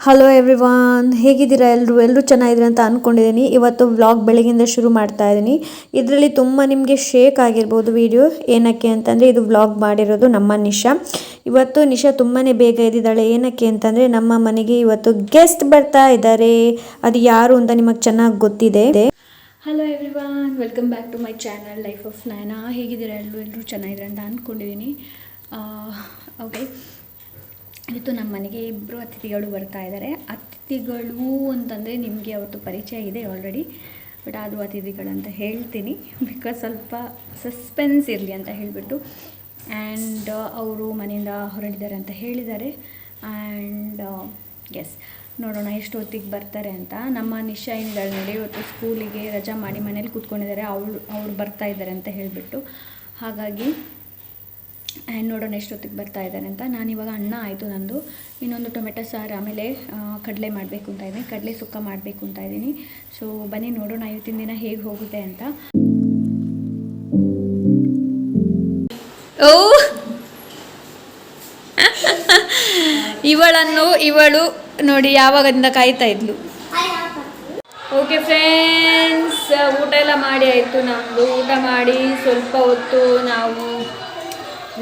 Hello everyone, ಹೇಗಿದ್ದೀರಾ ಎಲ್ಲರೂ ಚೆನ್ನಾಗಿದ್ದೀರಾ ಅಂತ ಅಂದ್ಕೊಂಡಿದ್ದೀನಿ. ಇವತ್ತು ವ್ಲಾಗ್ ಬೆಳಗಿಂದ ಶುರು ಮಾಡ್ತಾ ಇದ್ದೀನಿ. ಇದರಲ್ಲಿ ತುಂಬ ನಿಮಗೆ ಶೇಕ್ ಆಗಿರ್ಬೋದು ವಿಡಿಯೋ. ಏನಕ್ಕೆ ಅಂತಂದರೆ ಇದು ವ್ಲಾಗ್ ಮಾಡಿರೋದು ನಮ್ಮ ನಿಶಾ. ಇವತ್ತು ನಿಶಾ ತುಂಬಾ ಬೇಗ ಎದ್ದಿದ್ದಾಳೆ. ಏನಕ್ಕೆ ಅಂತಂದರೆ ನಮ್ಮ ಮನೆಗೆ ಇವತ್ತು ಗೆಸ್ಟ್ ಬರ್ತಾ ಇದ್ದಾರೆ. ಅದು ಯಾರು ಅಂತ ನಿಮಗೆ ಚೆನ್ನಾಗಿ ಗೊತ್ತಿದೆ. Hello everyone, welcome back to my channel life of Nayana. ಹೇಗಿದ್ದೀರಾ ಎಲ್ಲರೂ ಚೆನ್ನಾಗಿದ್ದೀರಾ ಅಂತ ಅಂದ್ಕೊಂಡಿದ್ದೀನಿ. ಓಕೆ, ಇವತ್ತು ನಮ್ಮ ಮನೆಗೆ ಇಬ್ಬರು ಅತಿಥಿಗಳು ಬರ್ತಾ ಇದ್ದಾರೆ. ಅತಿಥಿಗಳು ಅಂತಂದರೆ ನಿಮಗೆ ಅವತ್ತು ಪರಿಚಯ ಇದೆ ಆಲ್ರೆಡಿ, ಬಟ್ ಆದರೂ ಅತಿಥಿಗಳಂತ ಹೇಳ್ತೀನಿ ಬಿಕಾಸ್ ಸ್ವಲ್ಪ ಸಸ್ಪೆನ್ಸ್ ಇರಲಿ ಅಂತ ಹೇಳಿಬಿಟ್ಟು. ಆ್ಯಂಡ್ ಅವರು ಮನೆಯಿಂದ ಹೊರಡಿದ್ದಾರೆ ಅಂತ ಹೇಳಿದ್ದಾರೆ. ಆ್ಯಂಡ್ ಎಸ್, ನೋಡೋಣ ಎಷ್ಟು ಹೊತ್ತಿಗೆ ಬರ್ತಾರೆ ಅಂತ. ನಮ್ಮ ನಿಶಾ ಏನಿದ್ದಾಳೆ ನೋಡಿ, ಇವತ್ತು ಸ್ಕೂಲಿಗೆ ರಜಾ ಮಾಡಿ ಮನೇಲಿ ಕೂತ್ಕೊಂಡಿದ್ದಾರೆ. ಅವ್ರು ಬರ್ತಾ ಇದ್ದಾರೆ ಅಂತ ಹೇಳಿಬಿಟ್ಟು. ಹಾಗಾಗಿ ಆ್ಯಂಡ್ ನೋಡೋಣ ಎಷ್ಟೊತ್ತಿಗೆ ಬರ್ತಾ ಇದ್ದಾರೆ ಅಂತ. ನಾನಿವಾಗ ಅನ್ನ ಆಯಿತು ನಂದು, ಇನ್ನೊಂದು ಟೊಮೆಟೊ ಸಾರು, ಆಮೇಲೆ ಕಡಲೆ ಮಾಡಬೇಕು ಅಂತ ಇದ್ದೀನಿ, ಕಡಲೆ ಸುಕ್ಕ ಮಾಡಬೇಕು ಅಂತ ಇದ್ದೀನಿ. ಸೊ ಬನ್ನಿ ನೋಡೋಣ ಇವತ್ತಿನ ದಿನ ಹೇಗೆ ಹೋಗುತ್ತೆ ಅಂತ. ಇವಳು ನೋಡಿ ಯಾವಾಗಿಂದ ಕಾಯ್ತಾ ಇದ್ಲು. ಓಕೆ ಫ್ರೆಂಡ್ಸ್, ಊಟ ಎಲ್ಲ ಮಾಡಿ ಆಯಿತು ನಮ್ಮದು. ಊಟ ಮಾಡಿ ಸ್ವಲ್ಪ ಹೊತ್ತು ನಾವು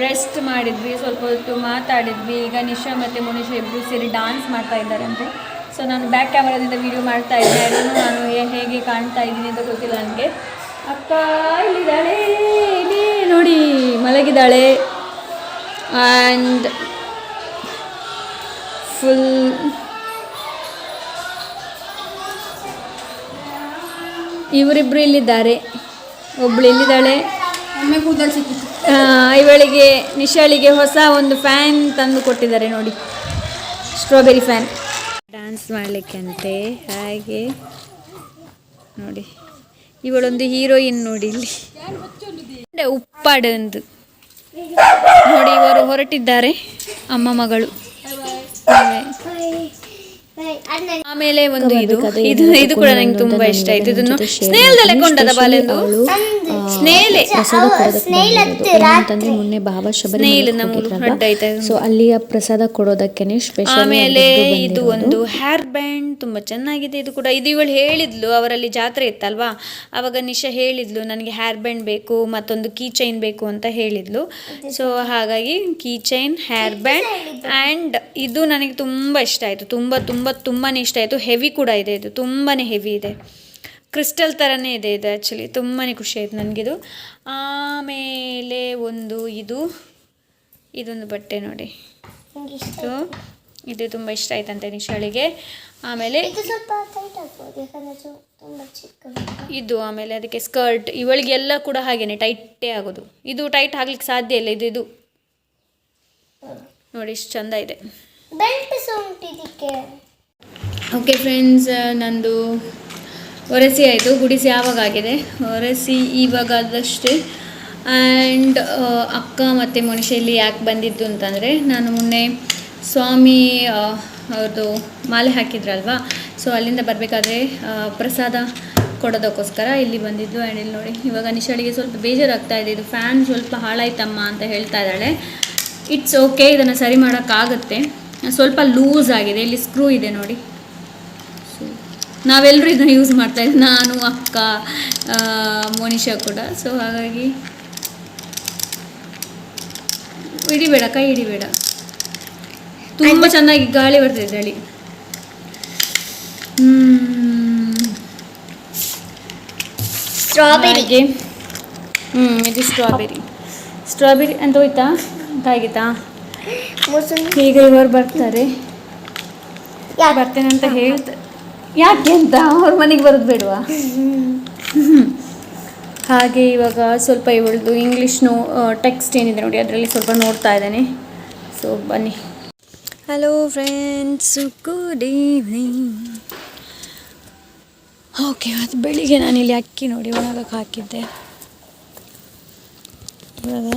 ರೆಸ್ಟ್ ಮಾಡಿದ್ವಿ, ಸ್ವಲ್ಪ ಹೊತ್ತು ಮಾತಾಡಿದ್ವಿ. ಈಗ ನಿಶಾ ಮತ್ತು ಮುನಿಷಾ ಇಬ್ಬರು ಸೇರಿ ಡಾನ್ಸ್ ಮಾಡ್ತಾ ಇದ್ದಾರಂತೆ. ಸೊ ನಾನು ಬ್ಯಾಕ್ ಕ್ಯಾಮರಾದಿಂದ ವೀಡಿಯೋ ಮಾಡ್ತಾ ಇದ್ದೆ. ನಾನು ಹೇಗೆ ಕಾಣ್ತಾ ಇದ್ದೀನಿ ಅಂತ ಗೊತ್ತಿಲ್ಲ ನನಗೆ. ಅಕ್ಕ ಇಲ್ಲಿದ್ದಾಳೆ, ಇಲ್ಲಿ ನೋಡಿ ಮಲಗಿದ್ದಾಳೆ. ಆ್ಯಂಡ್ ಫುಲ್ ಇವರಿಬ್ಬರು ಇಲ್ಲಿದ್ದಾರೆ. ಒಬ್ಬಳು ಇಲ್ಲಿದ್ದಾಳೆ. ಇವಳಿಗೆ ನಿಶಾಳಿಗೆ ಹೊಸ ಒಂದು ಫ್ಯಾನ್ ತಂದು ಕೊಟ್ಟಿದ್ದಾರೆ ನೋಡಿ, ಸ್ಟ್ರಾಬೆರಿ ಫ್ಯಾನ್, ಡ್ಯಾನ್ಸ್ ಮಾಡಲಿಕ್ಕಂತೆ. ಹಾಗೆ ನೋಡಿ ಇವಳೊಂದು ಹೀರೋಯಿನ್ ನೋಡಿ ಇಲ್ಲಿ ಉಪ್ಪಾಡಂದು ನೋಡಿ. ಇವರು ಹೊರಟಿದ್ದಾರೆ ಅಮ್ಮ ಮಗಳು. ಆಮೇಲೆ ಒಂದು ಇದು ಕೂಡ ನಂಗೆ ತುಂಬಾ ಇಷ್ಟ ಆಯ್ತು. ಇದನ್ನು ಸ್ನೇಹದಲ್ಲೇ ಕೊಂಡದ ಬಾಲೆಂದು ಮೊನ್ನೆ ಬಾಬಾ ಸೊ ಅಲ್ಲಿಯ ಪ್ರಸಾದ ಕೊಡೋದಕ್ಕೆ ಸ್ಪೆಷಲ್. ಆಮೇಲೆ ಇದು ಒಂದು ಹೇರ್ ಬ್ಯಾಂಡ್ ತುಂಬಾ ಚೆನ್ನಾಗಿದೆ. ಇದು ಕೂಡ ಇವಳು ಹೇಳಿದ್ಲು, ಅವರಲ್ಲಿ ಜಾತ್ರೆ ಇತ್ತಲ್ವಾ, ಅವಾಗ ನಿಶಾ ಹೇಳಿದ್ಲು ನನಗೆ ಹೇರ್ ಬ್ಯಾಂಡ್ ಬೇಕು, ಮತ್ತೊಂದು ಕೀ ಚೈನ್ ಬೇಕು ಅಂತ ಹೇಳಿದ್ಲು. ಸೊ ಹಾಗಾಗಿ key chain, hair band and ಇದು ನನಗೆ ತುಂಬ ಇಷ್ಟ ಆಯಿತು. ತುಂಬಾನೇ ಇಷ್ಟ ಆಯಿತು. ಹೆವಿ ಕೂಡ ಇದೆ, ಇದು ತುಂಬಾ ಹೆವಿ ಇದೆ, ಕ್ರಿಸ್ಟಲ್ ಥರನೇ ಇದೆ ಇದು. ಆ್ಯಕ್ಚುಲಿ ತುಂಬಾ ಖುಷಿ ಆಯಿತು ನನಗಿದು. ಆಮೇಲೆ ಇದೊಂದು ಬಟ್ಟೆ ನೋಡಿ, ಇದು ತುಂಬ ಇಷ್ಟ ಆಯ್ತಂತೆ ನಿಶಾಳಿಗೆ. ಆಮೇಲೆ ಇದು, ಆಮೇಲೆ ಅದಕ್ಕೆ ಸ್ಕರ್ಟ್. ಇವಳಿಗೆಲ್ಲ ಕೂಡ ಹಾಗೇನೆ ಟೈಟೇ ಆಗೋದು. ಇದು ಟೈಟ್ ಆಗ್ಲಿಕ್ಕೆ ಸಾಧ್ಯ ಇಲ್ಲ. ಇದು ನೋಡಿ ಎಷ್ಟು ಚಂದ ಇದೆ. ಓಕೆ ಫ್ರೆಂಡ್ಸ್, ನಂದು ಒರೆಸಿ ಆಯಿತು. ಗುಡಿಸಿ ಯಾವಾಗ ಆಗಿದೆ, ಒರೆಸಿ ಇವಾಗ ಆದಷ್ಟೇ. ಆ್ಯಂಡ್ ಅಕ್ಕ ಮತ್ತು ಮುನಿಷಾ ಇಲ್ಲಿ ಯಾಕೆ ಬಂದಿದ್ದು ಅಂತಂದರೆ, ನಾನು ಮೊನ್ನೆ ಸ್ವಾಮಿ ಅವ್ರದ್ದು ಮಾಲೆ ಹಾಕಿದ್ರಲ್ವಾ, ಸೊ ಅಲ್ಲಿಂದ ಬರಬೇಕಾದ್ರೆ ಪ್ರಸಾದ ಕೊಡೋದಕ್ಕೋಸ್ಕರ ಇಲ್ಲಿ ಬಂದಿದ್ದು. ಆ್ಯಂಡ್ ಇಲ್ಲಿ ನೋಡಿ ಇವಾಗ ನಿಶಾಳಿಗೆ ಸ್ವಲ್ಪ ಬೇಜಾರಾಗ್ತಾ ಇದೆ. ಇದು ಫ್ಯಾನ್ ಸ್ವಲ್ಪ ಹಾಳಾಯ್ತಮ್ಮ ಅಂತ ಹೇಳ್ತಾ ಇದ್ದಾಳೆ. ಇಟ್ಸ್ ಓಕೆ, ಇದನ್ನು ಸರಿ ಮಾಡೋಕ್ಕಾಗುತ್ತೆ. ಸ್ವಲ್ಪ ಲೂಸ್ ಆಗಿದೆ, ಇಲ್ಲಿ ಸ್ಕ್ರೂ ಇದೆ ನೋಡಿ. ಸೊ ನಾವೆಲ್ಲರೂ ಇದನ್ನು ಯೂಸ್ ಮಾಡ್ತಾಯಿದ್ವಿ, ನಾನು, ಅಕ್ಕ, ಮೋನಿಷಾ ಕೂಡ. ಸೊ ಹಾಗಾಗಿ ಹಿಡಿಬೇಡ, ಕೈ ಹಿಡಿಬೇಡ. ತುಂಬ ಚೆನ್ನಾಗಿ ಗಾಳಿ ಬರ್ತಿದೆ ಗಾಳಿ. ಸ್ಟ್ರಾಬೆರಿ, ಇದು ಸ್ಟ್ರಾಬೆರಿ ಅಂತ ಹೋಯ್ತಾ ಆಗಿತ್ತಾ. ಈಗ ಇವರು ಬರ್ತೇನೆ ಅಂತ ಹೇಳ್ತಾರೆ. ಯಾಕೆ ಅಂತ ಅವ್ರ ಮನೆಗೆ ಬರೋದು ಬೇಡವಾ? ಹಾಗೆ ಇವಾಗ ಸ್ವಲ್ಪ ಇವಳದು ಇಂಗ್ಲೀಷ್ನು ಟೆಕ್ಸ್ಟ್ ಏನಿದೆ ನೋಡಿ, ಅದರಲ್ಲಿ ಸ್ವಲ್ಪ ನೋಡ್ತಾ ಇದ್ದೇನೆ. ಸೊ ಬನ್ನಿ. Hello friends, good evening. Okay, ಅದು ಬೆಳಿಗ್ಗೆ ನಾನಿಲ್ಲಿ ಅಕ್ಕಿ ನೋಡಿ ಒಣಗಕ್ಕೆ ಹಾಕಿದ್ದೆ. ಇವಾಗ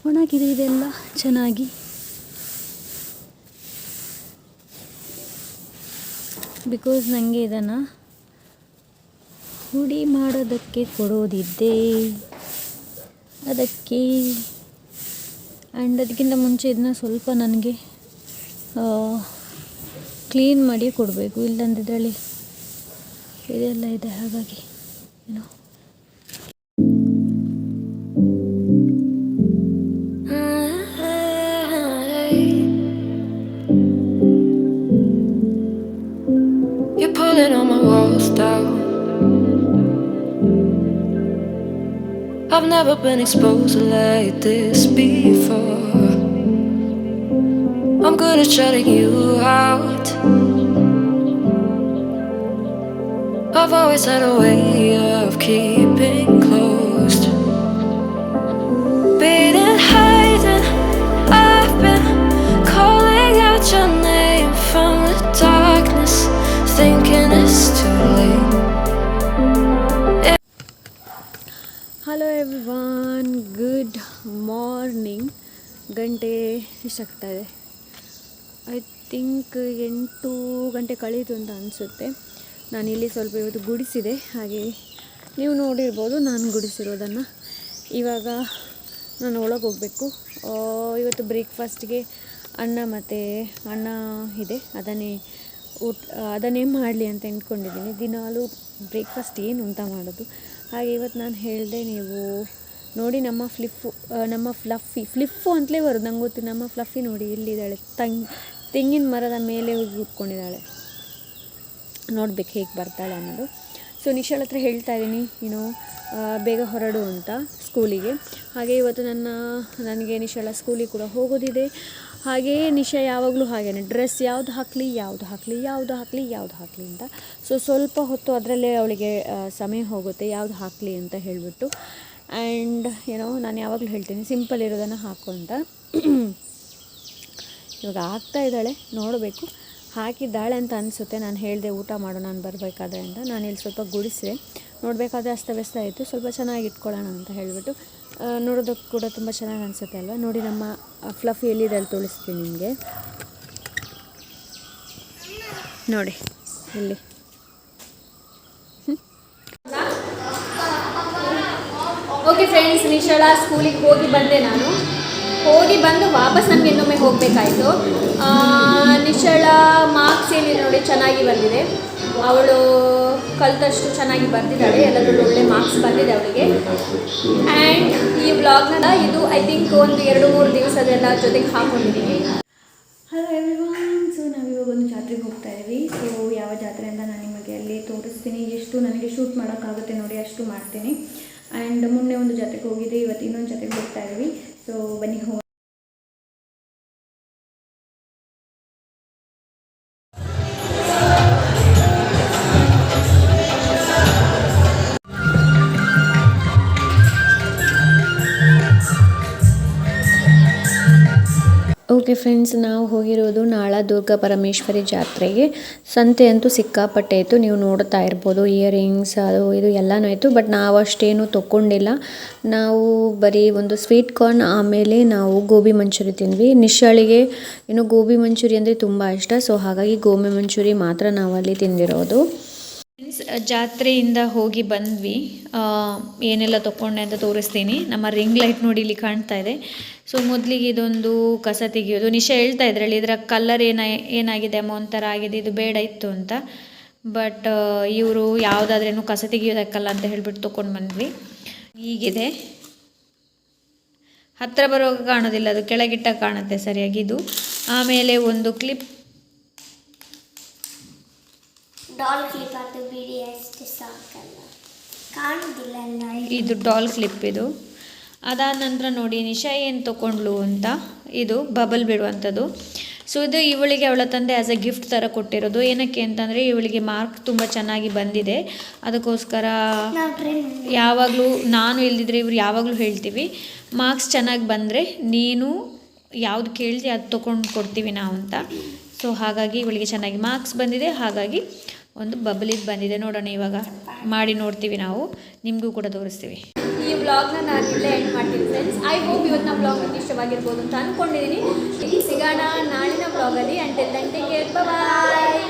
ಒಣಗಿದೆ ಇದೆಲ್ಲ ಚೆನ್ನಾಗಿ. ಬಿಕಾಸ್ ನನಗೆ ಇದನ್ನು ಹುಡಿ ಮಾಡೋದಕ್ಕೆ ಕೊಡೋದಿದ್ದೆ, ಅದಕ್ಕೆ. ಆ್ಯಂಡ್ ಅದಕ್ಕಿಂತ ಮುಂಚೆ ಇದನ್ನ ಸ್ವಲ್ಪ ನನಗೆ ಕ್ಲೀನ್ ಮಾಡಿ ಕೊಡಬೇಕು, ಇಲ್ಲಂದ್ರೆ ಇದರಲ್ಲಿ ಇದೆಲ್ಲ ಇದೆ, ಹಾಗಾಗಿ ಏನೋ You're pulling all my walls down. I've never been exposed like this before. I'm good at shutting you out. I've always had a way of keeping closed. Beating, hiding, I've been calling out your name from the darkness, thinking it's too late. Hello everyone, good morning. ಗಂಟೆ ಎಷ್ಟಾಗ್ತಾಯಿದೆ? I think 8 ಗಂಟೆ ಕಳೀತು ಅಂತ ಅನಿಸುತ್ತೆ. ನಾನಿಲ್ಲಿ ಸ್ವಲ್ಪ ಇವತ್ತು ಗುಡಿಸಿದೆ, ಹಾಗೆ ನೀವು ನೋಡಿರ್ಬೋದು ನಾನು ಗುಡಿಸಿರೋದನ್ನು. ಇವಾಗ ನಾನು ಒಳಗೆ ಹೋಗಬೇಕು. ಇವತ್ತು ಬ್ರೇಕ್ಫಾಸ್ಟ್ಗೆ ಅನ್ನ ಇದೆ, ಅದನ್ನೇ ಮಾಡಲಿ ಅಂತ ಅಂದ್ಕೊಂಡಿದ್ದೀನಿ. ದಿನಾಲೂ ಬ್ರೇಕ್ಫಾಸ್ಟ್ ಏನು ಅಂತ ಮಾಡೋದು. ಹಾಗೆ ಇವತ್ತು ನಾನು ಹೇಳಿದೆ, ನೀವು ನೋಡಿ ನಮ್ಮ ಫ್ಲಫ್ಫು ಅಂತಲೇ ಬರೋದು, ನಂಗೆ ಗೊತ್ತಿಲ್ಲ. ನಮ್ಮ ಫ್ಲಫಿ ನೋಡಿ ಇಲ್ಲಿದ್ದಾಳೆ, ತೆಂಗಿನ ಮರದ ಮೇಲೆ ಹೋಗಿ ಕೂತ್ಕೊಂಡಿದ್ದಾಳೆ. ನೋಡ್ಬೇಕು ಹೇಗೆ ಬರ್ತಾಳೆ ಅನ್ನೋದು. ಸೊ ನಿಶಾಳ ಹತ್ರ ಹೇಳ್ತಾ ಇದ್ದೀನಿ, ಬೇಗ ಹೊರಡು ಅಂತ ಸ್ಕೂಲಿಗೆ. ಹಾಗೆ ಇವತ್ತು ನನಗೆ ನಿಶಾಳ ಸ್ಕೂಲಿಗೆ ಕೂಡ ಹೋಗೋದಿದೆ. ಹಾಗೆಯೇ ನಿಶಾ ಯಾವಾಗಲೂ ಹಾಗೇನೆ, ಡ್ರೆಸ್ ಯಾವುದು ಹಾಕಲಿ ಅಂತ. ಸೊ ಸ್ವಲ್ಪ ಹೊತ್ತು ಅದರಲ್ಲೇ ಅವಳಿಗೆ ಸಮಯ ಹೋಗುತ್ತೆ, ಯಾವುದು ಹಾಕಲಿ ಅಂತ ಹೇಳಿಬಿಟ್ಟು. ಆ್ಯಂಡ್ ನಾನು ಯಾವಾಗಲೂ ಹೇಳ್ತೀನಿ ಸಿಂಪಲ್ ಇರೋದನ್ನು ಹಾಕು ಅಂತ. ಇವಾಗ ಹಾಕ್ತಾ ಇದ್ದಾಳೆ, ನೋಡಬೇಕು. ಹಾಕಿದ್ದಾಳೆ ಅಂತ ಅನಿಸುತ್ತೆ. ನಾನು ಹೇಳಿದೆ ಊಟ ಮಾಡು ನಾನು ಬರಬೇಕಾದ್ರೆ ಅಂತ. ನಾನು ಇಲ್ಲಿ ಸ್ವಲ್ಪ ಗುಡಿಸಿದೆ, ನೋಡಬೇಕಾದ್ರೆ ಅಸ್ತವ್ಯಸ್ತ ಆಯಿತು, ಸ್ವಲ್ಪ ಚೆನ್ನಾಗಿ ಇಟ್ಕೊಳ್ಳೋಣ ಅಂತ ಹೇಳಿಬಿಟ್ಟು. ನೋಡೋದಕ್ಕೆ ಕೂಡ ತುಂಬ ಚೆನ್ನಾಗಿ ಅನಿಸುತ್ತೆ ಅಲ್ವಾ? ನೋಡಿ ನಮ್ಮ ಫ್ಲಫಿ ಎಲ್ಲಿದ್ದಲ್ಲಿ ತೋರಿಸ್ತೀನಿ ನಿಮಗೆ. ನೋಡಿ ಇಲ್ಲಿ. ಓಕೆ ಫ್ರೆಂಡ್ಸ್, ನಿಶಾಳ ಸ್ಕೂಲಿಗೆ ಹೋಗಿ ಬಂದು ವಾಪಸ್ ನಮಗೆ ಇನ್ನೊಮ್ಮೆ ಹೋಗಬೇಕಾಯಿತು. ನಿಶಾಳ ಮಾರ್ಕ್ಸ್ ಏನಿದೆ ನೋಡಿ ಚೆನ್ನಾಗಿ ಬಂದಿದೆ. ಅವಳು ಕಲಿತಷ್ಟು ಚೆನ್ನಾಗಿ ಬರೆದಿದ್ದಾಳೆ, ಎಲ್ಲದರಲ್ಲೂ ಒಳ್ಳೆ ಮಾರ್ಕ್ಸ್ ಬಂದಿದೆ ಅವಳಿಗೆ. ಆ್ಯಂಡ್ ಈ ವ್ಲಾಗ್ನ ಇದು ಐ ಥಿಂಕ್ ಒಂದು 2-3 ದಿವಸದೆಲ್ಲ ಜೊತೆಗೆ ಹಾಕ್ಕೊಂಡಿದ್ದೀನಿ. ಹಲೋ ಎವ್ರಿವಾನ್, ಸೊ ನಾವಿವಾಗ ಒಂದು ಜಾತ್ರೆಗೆ ಹೋಗ್ತಾ ಇದ್ದೀವಿ. ಸೊ ಯಾವ ಜಾತ್ರೆ ಅಂತ ನಾನು ನಿಮಗೆ ಅಲ್ಲಿ ತೋರಿಸ್ತೀನಿ. ಎಷ್ಟು ನನಗೆ ಶೂಟ್ ಮಾಡೋಕ್ಕಾಗುತ್ತೆ ನೋಡಿ ಅಷ್ಟು ಮಾಡ್ತೀನಿ. ಆ್ಯಂಡ್ ಮೊನ್ನೆ ಒಂದು ಜಾತ್ರೆಗೆ ಹೋಗಿದ್ದೆ, ಇವತ್ತು ಇನ್ನೊಂದು ಜಾತ್ರೆಗೆ ಹೋಗ್ತಾ ಇದ್ದೀವಿ. ಸೊ ಬನ್ನಿ ಹೋಗಿ. ಓಕೆ ಫ್ರೆಂಡ್ಸ್, ನಾವು ಹೋಗಿರೋದು ನಾಳ ದುರ್ಗಾ ಪರಮೇಶ್ವರಿ ಜಾತ್ರೆಗೆ. ಸಂತೆ ಅಂತೂ ಸಿಕ್ಕಾಪಟ್ಟೆ ಇತ್ತು, ನೀವು ನೋಡ್ತಾ ಇರ್ಬೋದು. ಇಯರಿಂಗ್ಸ್ ಅದು ಇದು ಎಲ್ಲನೂ ಇತ್ತು, ಬಟ್ ನಾವು ಅಷ್ಟೇನು ತೊಗೊಂಡಿಲ್ಲ. ನಾವು ಬರೀ ಒಂದು ಸ್ವೀಟ್ ಕಾರ್ನ್, ಆಮೇಲೆ ನಾವು ಗೋಬಿ ಮಂಚೂರಿ ತಿಂದ್ವಿ. ನಿಶಾಳಿಗೆ ಗೋಬಿ ಮಂಚೂರಿ ಅಂದರೆ ತುಂಬ ಇಷ್ಟ. ಸೊ ಹಾಗಾಗಿ ಗೋಬಿ ಮಂಚೂರಿ ಮಾತ್ರ ನಾವು ಅಲ್ಲಿ ತಿಂದಿರೋದು. ಜಾತ್ರೆಯಿಂದ ಹೋಗಿ ಬಂದ್ವಿ. ಏನೆಲ್ಲ ತೊಗೊಂಡೆ ಅಂತ ತೋರಿಸ್ತೀನಿ. ನಮ್ಮ ರಿಂಗ್ ಲೈಟ್ ನೋಡಿ ಇಲ್ಲಿ ಕಾಣ್ತಾ ಇದೆ. ಸೊ ಮೊದಲಿಗೆ ಇದೊಂದು ಕಸ ತೆಗೆಯೋದು. ನಿಶಾ ಹೇಳ್ತಾ ಇದ್ರಲ್ಲಿ ಇದರ ಕಲರ್ ಏನಾಗಿದೆ ಒಂಥರ ಆಗಿದೆ, ಇದು ಬೇಡ ಇತ್ತು ಅಂತ. ಬಟ್ ಇವರು ಯಾವುದಾದ್ರೇನು ಕಸ ತೆಗೆಯೋದಕ್ಕಲ್ಲ ಅಂತ ಹೇಳ್ಬಿಟ್ಟು ತೊಗೊಂಡು ಬಂದ್ವಿ. ಹೀಗಿದೆ, ಹತ್ತಿರ ಬರುವಾಗ ಕಾಣೋದಿಲ್ಲ, ಅದು ಕೆಳಗಿಟ್ಟ ಕಾಣುತ್ತೆ ಸರಿಯಾಗಿ. ಇದು ಆಮೇಲೆ ಒಂದು ಕ್ಲಿಪ್, ಡಾಲ್ ಕ್ಲಿಪ್ ಅದು ಬಿಡಿ ಅಷ್ಟೇ ಸಾಕಲ್ಲ, ಕಾಣುವುದಿಲ್ಲ. ಇದು ಡಾಲ್ ಕ್ಲಿಪ್. ಇದು ಅದಾದ ನಂತರ ನೋಡಿ ನಿಶಾ ಏನು ತೊಗೊಂಡ್ಲು ಅಂತ, ಇದು ಬಬಲ್ ಬಿಡುವಂಥದ್ದು. ಸೊ ಇದು ಇವಳಿಗೆ ಅವಳ ತಂದೆ ಆ್ಯಸ್ ಎ ಗಿಫ್ಟ್ ಥರ ಕೊಟ್ಟಿರೋದು. ಏನಕ್ಕೆ ಅಂತಂದರೆ ಇವಳಿಗೆ ಮಾರ್ಕ್ ತುಂಬ ಚೆನ್ನಾಗಿ ಬಂದಿದೆ, ಅದಕ್ಕೋಸ್ಕರ ಯಾವಾಗಲೂ ನಾನು ಇಲ್ದಿದ್ರೆ ಇವ್ರು ಯಾವಾಗಲೂ ಹೇಳ್ತೀವಿ, ಮಾರ್ಕ್ಸ್ ಚೆನ್ನಾಗಿ ಬಂದರೆ ನೀನು ಯಾವುದು ಕೇಳ್ತಿ ಅದು ತೊಗೊಂಡು ಕೊಡ್ತೀವಿ ನಾವು ಅಂತ. ಸೊ ಹಾಗಾಗಿ ಇವಳಿಗೆ ಚೆನ್ನಾಗಿ ಮಾರ್ಕ್ಸ್ ಬಂದಿದೆ, ಹಾಗಾಗಿ ಒಂದು ಬಬಲಿಗೆ ಬಂದಿದೆ. ನೋಡೋಣ, ಇವಾಗ ಮಾಡಿ ನೋಡ್ತೀವಿ, ನಾವು ನಿಮಗೂ ಕೂಡ ತೋರಿಸ್ತೀವಿ. ಈ ವ್ಲಾಗ್ನ ನಾನು ಇಲ್ಲೇ ಎಂಡ್ ಮಾಡ್ತೀನಿ ಫ್ರೆಂಡ್ಸ್. ಐ ಹೋಪ್ ಇವತ್ತು ನಮ್ಮ ವ್ಲಾಗ್ ನಿಮಗೆ ಇಷ್ಟವಾಗಿರ್ಬೋದು ಅಂತ ಅಂದ್ಕೊಂಡಿದ್ದೀನಿ. ಸಿಗೋಣ ನಾಳಿನ ವ್ಲಾಗಲ್ಲಿ. ಅಂಟಿಲ್ ದೆನ್ ಟೇಕ್ ಕೇರ್, ಬಾಯ್.